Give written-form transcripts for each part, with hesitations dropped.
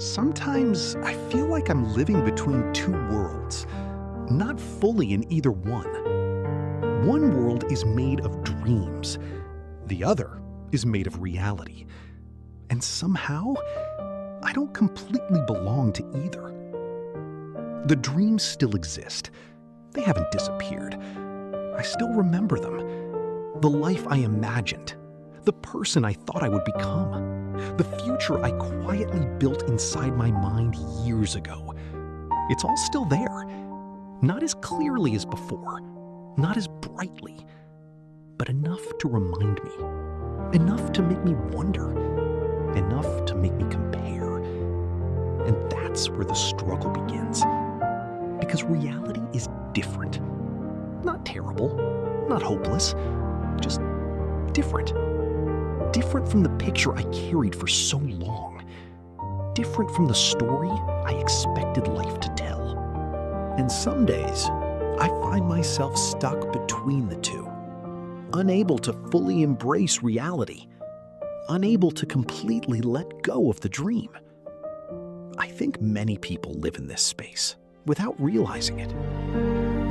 Sometimes I feel like I'm living between two worlds, not fully in either one. One world is made of dreams, the other is made of reality. And somehow, I don't completely belong to either. The dreams still exist. They haven't disappeared. I still remember them. The life I imagined, the person I thought I would become, the future I quietly built inside my mind years ago. It's all still there. Not as clearly as before, not as brightly, but enough to remind me, enough to make me wonder, enough to make me compare. And that's where the struggle begins. Because reality is different. Not terrible, not hopeless, just different. Different from the picture I carried for so long. Different from the story I expected life to tell. And some days, I find myself stuck between the two. Unable to fully embrace reality. Unable to completely let go of the dream. I think many people live in this space without realizing it.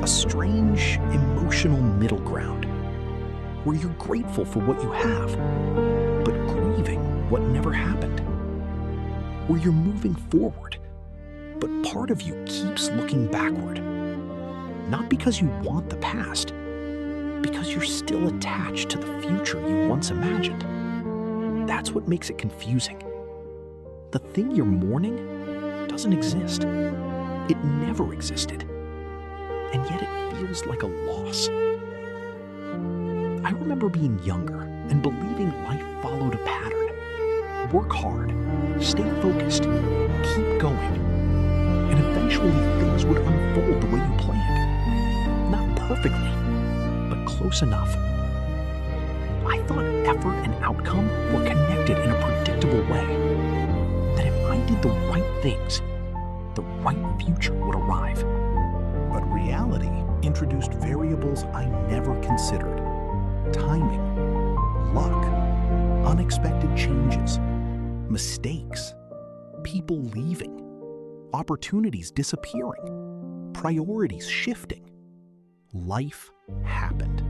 A strange, emotional middle ground where you're grateful for what you have, but grieving what never happened. Where you're moving forward, but part of you keeps looking backward. Not because you want the past, because you're still attached to the future you once imagined. That's what makes it confusing. The thing you're mourning doesn't exist. It never existed. And yet it feels like a loss. I remember being younger and believing life followed a pattern. Work hard, stay focused, keep going. And eventually things would unfold the way you planned. Not perfectly, but close enough. I thought effort and outcome were connected in a predictable way. That if I did the right things, the right future would arrive. But reality introduced variables I never considered. Timing, luck, unexpected changes, mistakes, people leaving, opportunities disappearing, priorities shifting. Life happened.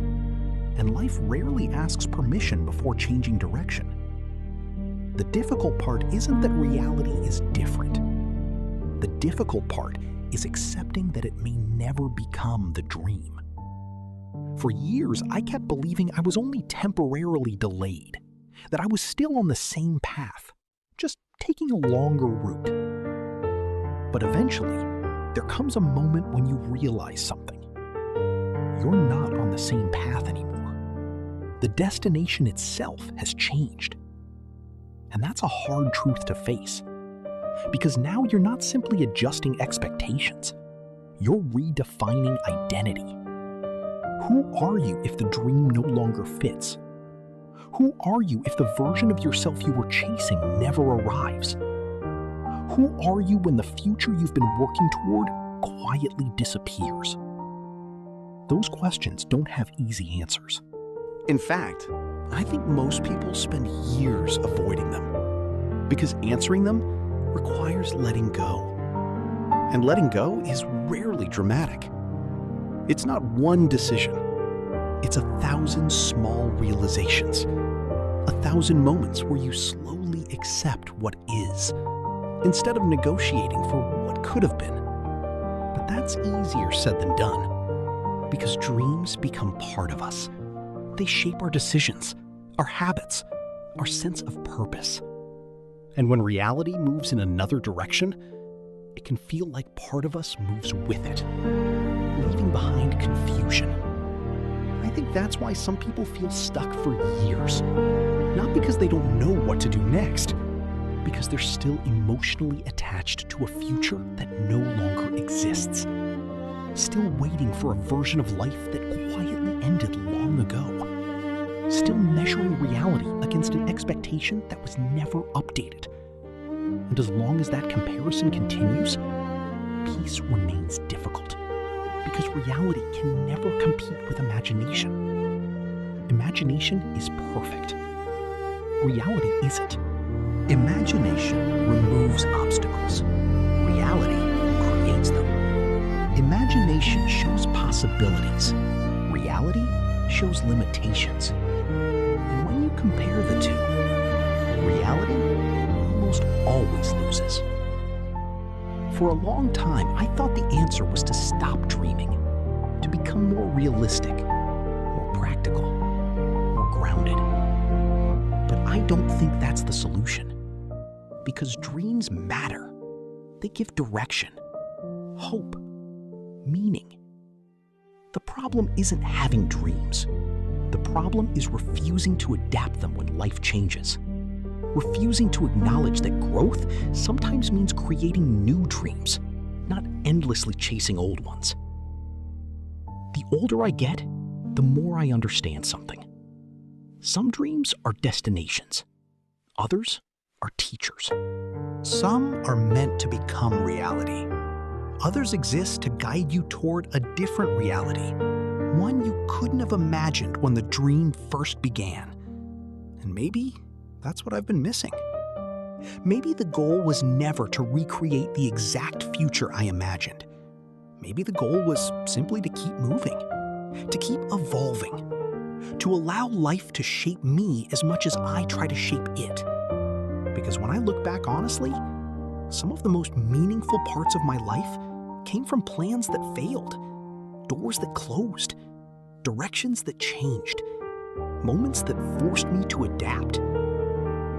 And life rarely asks permission before changing direction. The difficult part isn't that reality is different. The difficult part is accepting that it may never become the dream. For years, I kept believing I was only temporarily delayed, that I was still on the same path, just taking a longer route. But eventually, there comes a moment when you realize something. You're not on the same path anymore. The destination itself has changed. And that's a hard truth to face. Because now you're not simply adjusting expectations. You're redefining identity. Who are you if the dream no longer fits? Who are you if the version of yourself you were chasing never arrives? Who are you when the future you've been working toward quietly disappears? Those questions don't have easy answers. In fact, I think most people spend years avoiding them. Because answering them requires letting go. And letting go is rarely dramatic. It's not one decision. It's 1,000 small realizations. 1,000 moments where you slowly accept what is, instead of negotiating for what could have been. But that's easier said than done, because dreams become part of us. They shape our decisions, our habits, our sense of purpose. And when reality moves in another direction, it can feel like part of us moves with it, leaving behind confusion. I think that's why some people feel stuck for years. Not because they don't know what to do next, because they're still emotionally attached to a future that no longer exists. Still waiting for a version of life that quietly ended long ago. Still measuring reality against an expectation that was never updated. And as long as that comparison continues, peace remains difficult. Because reality can never compete with imagination. Imagination is perfect. Reality isn't. Imagination removes obstacles. possibilities. Reality shows limitations. And when you compare the two, reality almost always loses. For a long time, I thought the answer was to stop dreaming, to become more realistic, more practical, more grounded. But I don't think that's the solution. Because dreams matter. They give direction, hope, meaning. The problem isn't having dreams. The problem is refusing to adapt them when life changes. Refusing to acknowledge that growth sometimes means creating new dreams, not endlessly chasing old ones. The older I get, the more I understand something. Some dreams are destinations. Others are teachers. Some are meant to become reality. Others exist to guide you toward a different reality, one you couldn't have imagined when the dream first began. And maybe that's what I've been missing. Maybe the goal was never to recreate the exact future I imagined. Maybe the goal was simply to keep moving, to keep evolving, to allow life to shape me as much as I try to shape it. Because when I look back honestly, some of the most meaningful parts of my life came from plans that failed, doors that closed, directions that changed, moments that forced me to adapt.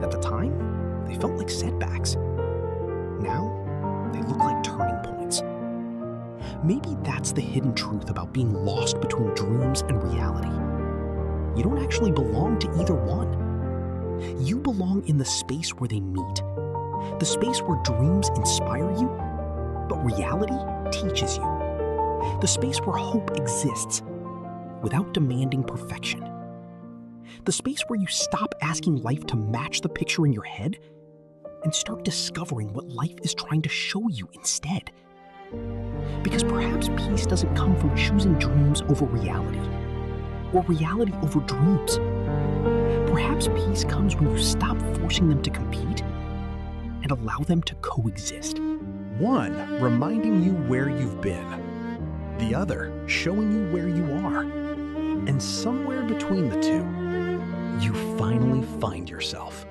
At the time, they felt like setbacks. Now, they look like turning points. Maybe that's the hidden truth about being lost between dreams and reality. You don't actually belong to either one. You belong in the space where they meet, the space where dreams inspire you, but reality teaches you, the space where hope exists without demanding perfection, the space where you stop asking life to match the picture in your head and start discovering what life is trying to show you instead. Because perhaps peace doesn't come from choosing dreams over reality, or reality over dreams. Perhaps peace comes when you stop forcing them to compete and allow them to coexist. One reminding you where you've been, the other showing you where you are. And somewhere between the two, you finally find yourself.